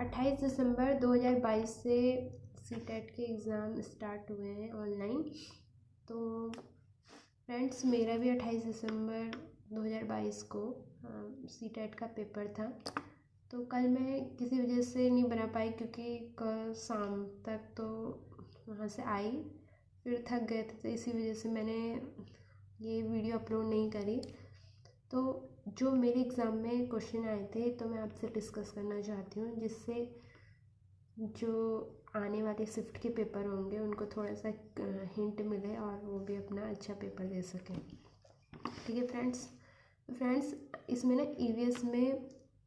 28 दिसंबर 2022 से सीटेट के exam start हुए हैं ऑनलाइन। तो फ्रेंड्स, मेरा भी 28 दिसंबर 2022 को सीटेट का पेपर था। तो कल मैं किसी वजह से नहीं बना पाई, क्योंकि कल शाम तक तो वहाँ से आई, फिर थक गए थे, तो इसी वजह से मैंने ये वीडियो अपलोड नहीं करी। तो जो मेरे एग्ज़ाम में क्वेश्चन आए थे तो मैं आपसे डिस्कस करना चाहती हूँ, जिससे जो आने वाले शिफ्ट के पेपर होंगे उनको थोड़ा सा हिंट मिले और वो भी अपना अच्छा पेपर दे सकें। ठीक है फ्रेंड्स, इसमें ना ईवीएस में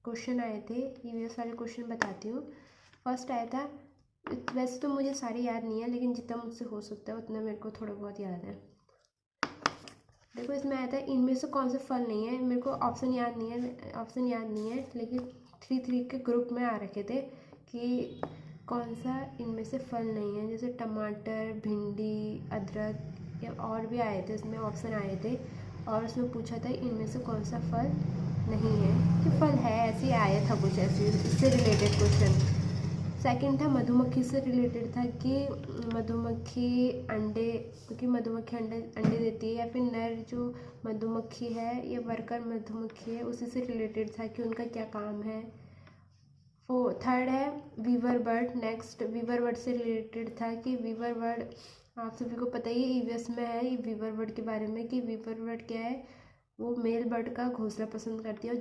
क्वेश्चन आए थे। ईवीएस वाले क्वेश्चन बताती हूँ। फर्स्ट आया था, वैसे तो मुझे सारे याद नहीं है, लेकिन जितना मुझसे हो सकता है उतना मेरे को थोड़ा बहुत याद है। देखो, इसमें आया था, इनमें से कौन से फल नहीं है। मेरे को ऑप्शन याद नहीं है, लेकिन 3 के ग्रुप में आ रखे थे कि कौन सा इनमें से फल नहीं है। जैसे टमाटर, भिंडी, अदरक या और भी आए थे, इसमें ऑप्शन आए थे और उसमें पूछा था इनमें से कौन सा फल नहीं है। कि फल है, ऐसे आया था कुछ ऐसे, इससे रिलेटेड क्वेश्चन। सेकंड था, मधुमक्खी से रिलेटेड था कि मधुमक्खी अंडे अंडे देती है, या फिर नर जो मधुमक्खी है या वर्कर मधुमक्खी है उसी से रिलेटेड था कि उनका क्या काम है। थर्ड है weaver bird. Next weaver bird से रिलेटेड था कि वीवर बर्ड, आप सभी को पता ही ईवीएस में है वीवर बर्ड के बारे में, कि वीवर बर्ड क्या है, वो मेल बर्ड का घोंसला पसंद करती है, और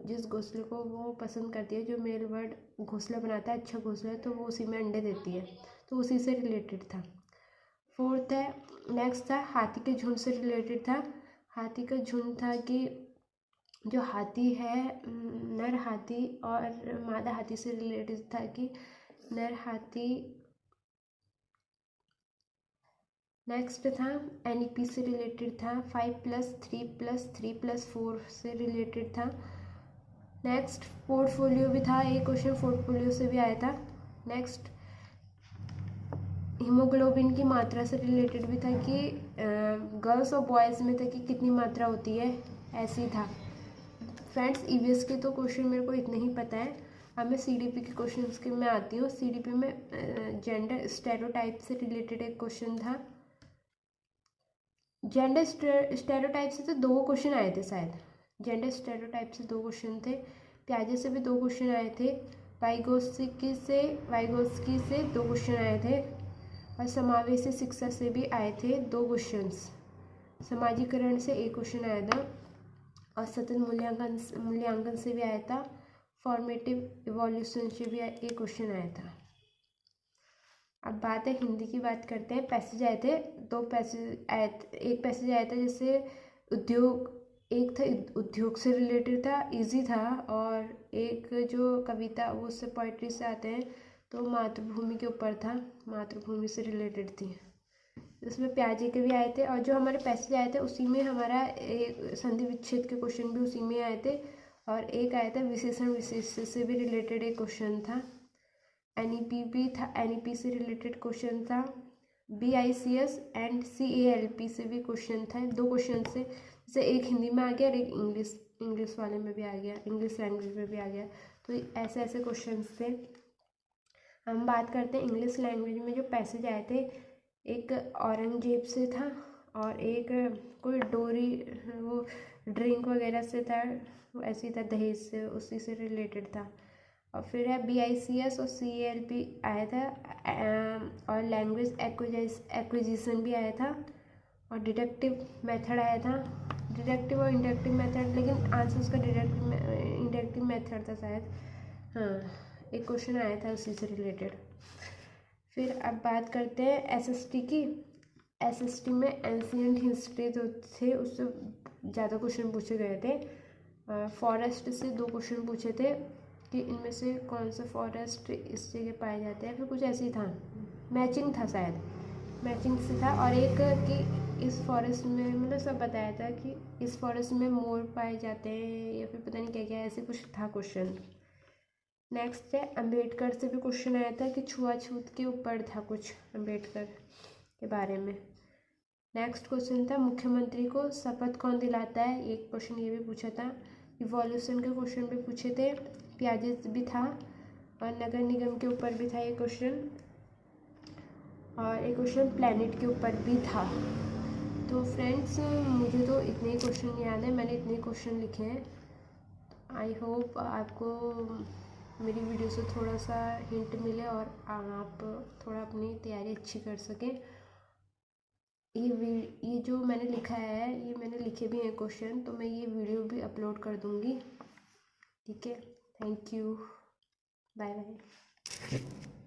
जिस घोंसले को वो पसंद करती है, जो मेल बर्ड घोंसला बनाता है, अच्छा घोंसला है, तो वो उसी में अंडे देती है, तो उसी से रिलेटेड था। फोर्थ है, नेक्स्ट था हाथी के झुंड से रिलेटेड था। हाथी का झुंड था कि जो हाथी है, नर हाथी और मादा हाथी से रिलेटेड था कि नर हाथी। नेक्स्ट था एनईपी से रिलेटेड था। 5+3+3+4 से रिलेटेड था। नेक्स्ट पोर्टफोलियो भी था, एक क्वेश्चन पोर्टफोलियो से भी आया था। नेक्स्ट हीमोग्लोबिन की मात्रा से रिलेटेड भी था कि गर्ल्स और बॉयज़ में था कि कितनी मात्रा होती है, ऐसी था। फ्रेंड्स, ईवीएस के तो क्वेश्चन मेरे को इतने ही पता है। अब मैं सीडीपी के क्वेश्चंस के में आती हूँ। सीडीपी में जेंडर स्टेरियोटाइप से रिलेटेड एक क्वेश्चन था। जेंडर स्टेरियोटाइप से तो 2 क्वेश्चन आए थे शायद। जेंडर स्टेरियोटाइप से 2 क्वेश्चन थे। प्याजे से भी 2 क्वेश्चन आए थे। वाइगोस्की से 2 क्वेश्चन आए थे, और समावेशी शिक्षा से भी आए थे 2 क्वेश्चंस। समाजीकरण से 1 क्वेश्चन आया था, और सतत मूल्यांकन से भी आया था। फॉर्मेटिव इवोल्यूशन से भी एक क्वेश्चन आया था। अब बात है हिंदी की, बात करते हैं। पैसेज आए थे, 2 पैसेज आए थे। एक पैसेज आया था जैसे एक था उद्योग से रिलेटेड था, इजी था, और एक जो कविता वो उससे पोइट्री से आते हैं, तो मातृभूमि के ऊपर था, मातृभूमि से रिलेटेड थी। उसमें प्याजे के भी आए थे, और जो हमारे पैसेज आए थे उसी में हमारा एक संधि विच्छेद के क्वेश्चन भी उसी में आए थे, और एक आया था विशेषण विशेष से भी रिलेटेड एक क्वेश्चन था। एनईपी भी था, एनईपी से रिलेटेड क्वेश्चन था। बीआईसीएस एंड सीएएलपी से भी क्वेश्चन था, 2 क्वेश्चन से, जैसे एक हिंदी में आ गया और एक इंग्लिश वाले में भी आ गया, इंग्लिश लैंग्वेज में भी आ गया। तो ऐसे ऐसे क्वेश्चन थे। हम बात करते हैं इंग्लिश लैंग्वेज में जो पैसेज आए थे। एक औरंगजेब से था, और एक कोई डोरी, वो ड्रिंक वगैरह से था, वो ऐसे ही था, दहेज से, उसी से रिलेटेड था। और फिर है बीआईसीएस और सीएलपी आया था, और लैंग्वेज एक्विजिशन भी आया था, और डिडक्टिव मेथड आया था। डिडक्टिव और इंडक्टिव मेथड, लेकिन आंसर उसका इंडक्टिव मेथड था शायद। हाँ, एक क्वेश्चन आया था उसी से रिलेटेड। फिर अब बात करते हैं एसएसटी की। एसएसटी में एंशिएंट हिस्ट्री जो थे उससे ज़्यादा क्वेश्चन पूछे गए थे। फॉरेस्ट से 2 क्वेश्चन पूछे थे कि इनमें से कौन सा फॉरेस्ट इस जगह पाए जाते हैं, फिर कुछ ऐसे ही था, मैचिंग था शायद, मैचिंग से था। और एक कि इस फॉरेस्ट में, मतलब सब बताया था कि इस फॉरेस्ट में मोर पाए जाते हैं, या फिर पता नहीं क्या क्या, ऐसे कुछ था क्वेश्चन। नेक्स्ट है अम्बेडकर से भी क्वेश्चन आया था कि छुआछूत के ऊपर था कुछ, अम्बेडकर के बारे में। नेक्स्ट क्वेश्चन था मुख्यमंत्री को शपथ कौन दिलाता है, एक क्वेश्चन ये भी पूछा था। इवोल्यूशन के क्वेश्चन भी पूछे थे, प्याजे भी था, और नगर निगम के ऊपर भी था ये क्वेश्चन, और एक क्वेश्चन प्लैनेट के ऊपर भी था। तो फ्रेंड्स मुझे तो इतने ही क्वेश्चन याद है, मैंने इतने क्वेश्चन लिखे हैं। आई होप आपको मेरी वीडियो से थोड़ा सा हिंट मिले और आप थोड़ा अपनी तैयारी अच्छी कर सकें। ये जो मैंने लिखा है, ये मैंने लिखे भी हैं क्वेश्चन, तो मैं ये वीडियो भी अपलोड कर दूँगी। ठीक है, थैंक यू, बाय बाय।